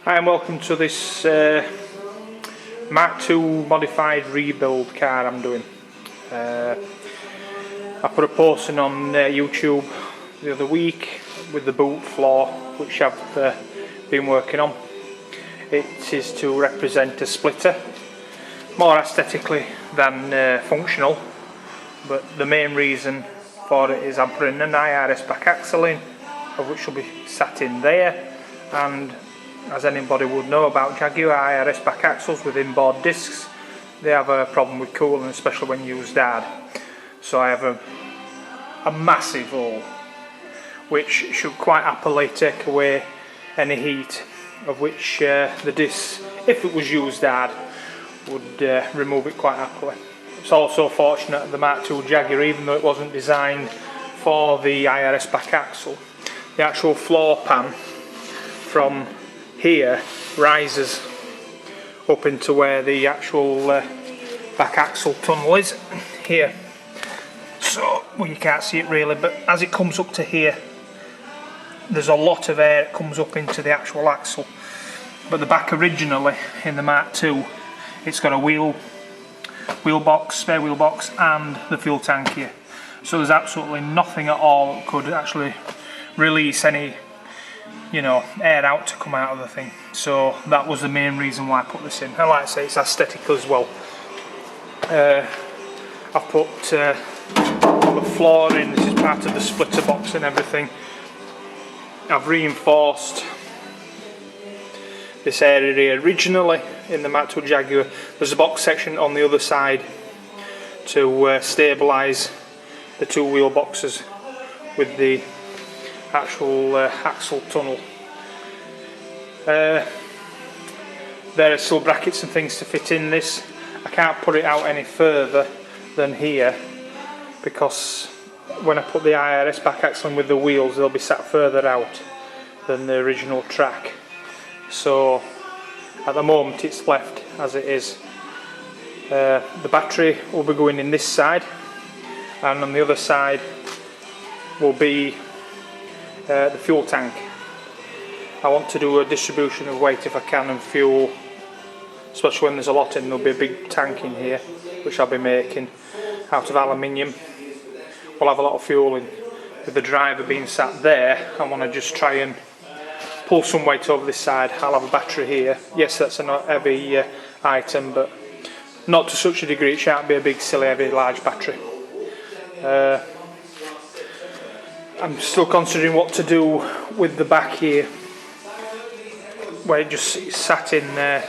Hi and welcome to this Mark II modified rebuild car I'm doing. I put a post in on YouTube the other week with the boot floor, which I've been working on. It is to represent a splitter, more aesthetically than functional, but the main reason for it is I'm putting an IRS back axle in, of which will be sat in there, and as anybody would know about Jaguar IRS back axles with inboard discs, they have a problem with cooling, especially when used hard. So I have a massive hole which should quite happily take away any heat, of which the disc, if it was used hard, would remove it quite happily. It's also fortunate that the Mark II Jaguar, even though it wasn't designed for the IRS back axle, the actual floor pan from here rises up into where the actual back axle tunnel is here. So, well, you can't see it really, but as it comes up to here, there's a lot of air that comes up into the actual axle. But the back originally in the Mark II, it's got a spare wheel box and the fuel tank here. So there's absolutely nothing at all that could actually release any air out to come out of the thing. So that was the main reason why I put this in. And like I say, it's aesthetic as well. I've put the floor in, this is part of the splitter box and everything. I've reinforced this area here. Originally in the Mark II Jaguar, there's a box section on the other side to stabilise the two wheel boxes with the actual axle tunnel. There are still brackets and things to fit in this. I can't put it out any further than here because when I put the IRS back axle in with the wheels, they'll be sat further out than the original track. So at the moment it's left as it is. The battery will be going in this side, and on the other side will be the fuel tank. I want to do a distribution of weight if I can, and fuel, especially when there's a lot in. There'll be a big tank in here which I'll be making out of aluminium. We'll have a lot of fuel in. With the driver being sat there, I want to just try and pull some weight over this side. I'll have a battery here. Yes, that's a not heavy item, but not to such a degree it shan't be a big silly heavy large battery. I'm still considering what to do with the back here, where it just sat in there.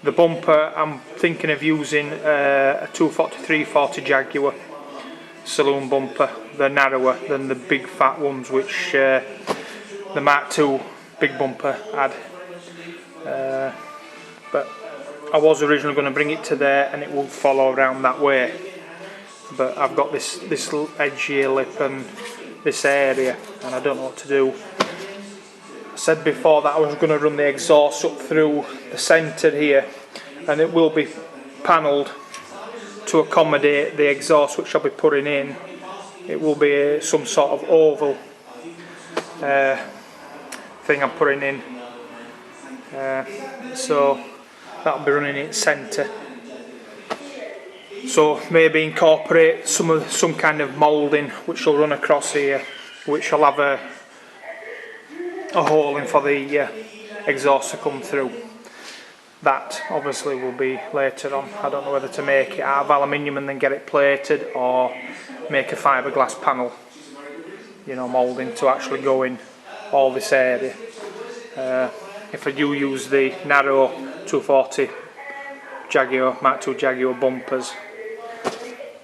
The bumper, I'm thinking of using a 240/340 Jaguar saloon bumper. They're narrower than the big fat ones which the Mark II big bumper had. But I was originally going to bring it to there and it will follow around that way. But I've got this edgy lip and this area, and I don't know what to do. I said before that I was going to run the exhaust up through the centre here, and it will be panelled to accommodate the exhaust which I'll be putting in. It will be some sort of oval thing I'm putting in, so that'll be running in centre. So maybe incorporate some kind of moulding which will run across here, which will have a hole in for the exhaust to come through. That obviously will be later on. I don't know whether to make it out of aluminium and then get it plated, or make a fiberglass panel, moulding to actually go in all this area. If I do use the narrow 240 Jaguar, Mark II Jaguar bumpers,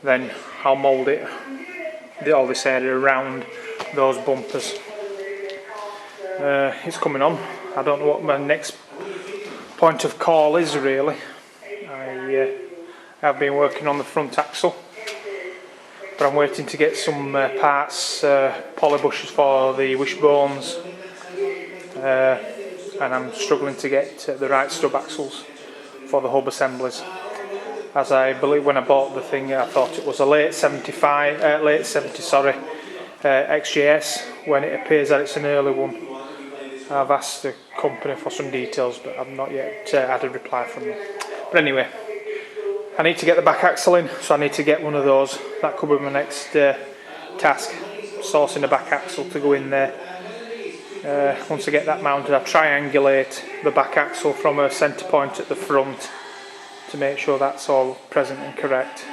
then I'll mould all this area around those bumpers. It's coming on. I don't know what my next point of call is really. I have been working on the front axle, but I'm waiting to get some parts, poly bushes for the wishbones, and I'm struggling to get the right stub axles for the hub assemblies. As I believe when I bought the thing, I thought it was a late 70 XJS, when it appears that it's an early one. I've asked the company for some details, but I've not yet had a reply from them. But anyway, I need to get the back axle in, so I need to get one of those. That could be my next task, sourcing the back axle to go in there. Once I get that mounted, I triangulate the back axle from a centre point at the front to make sure that's all present and correct.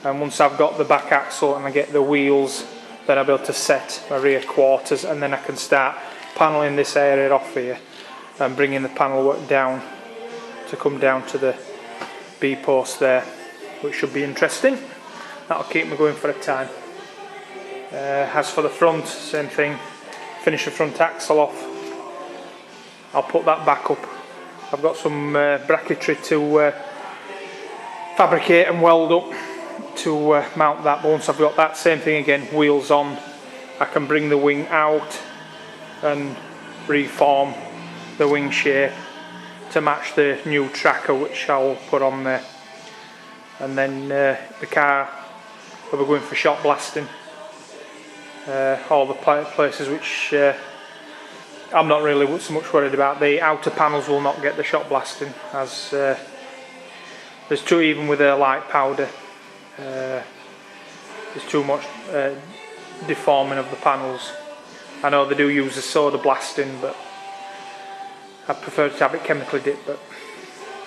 And once I've got the back axle and I get the wheels, then I'll be able to set my rear quarters, and then I can start panelling this area off here and bringing the panel work down to come down to the B post there, which should be interesting. That'll keep me going for a time. As for the front, same thing. Finish the front axle off. I'll put that back up. I've got some bracketry to fabricate and weld up to mount that. But once I've got that, same thing again, wheels on, I can bring the wing out and reform the wing shape to match the new tracker, which I'll put on there. And then the car will be going for shot blasting. All the places which I'm not really so much worried about. The outer panels will not get the shot blasting, as there's too, even with a light powder, there's too much deforming of the panels. I know they do use the soda blasting, but I prefer to have it chemically dipped. But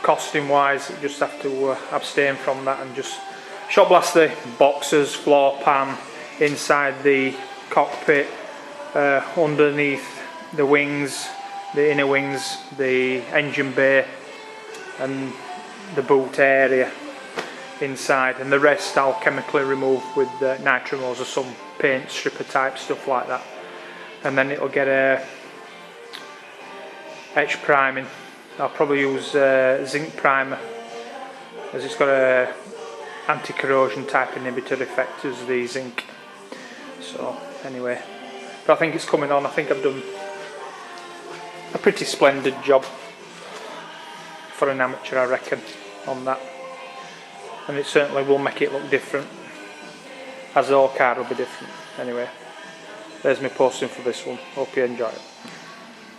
costing wise, you just have to abstain from that and just shot blast the boxes, floor pan, inside the cockpit, underneath the wings, the inner wings, the engine bay and the boot area inside, and the rest I'll chemically remove with nitrimose or some paint stripper type stuff like that. And then it'll get a etch priming. I'll probably use zinc primer, as it's got a anti-corrosion type inhibitor effect as the zinc. So anyway, but I think it's coming on. I think I've done a pretty splendid job for an amateur, I reckon, on that. And it certainly will make it look different, as the whole car will be different. Anyway, there's me posting for this one. Hope you enjoy it.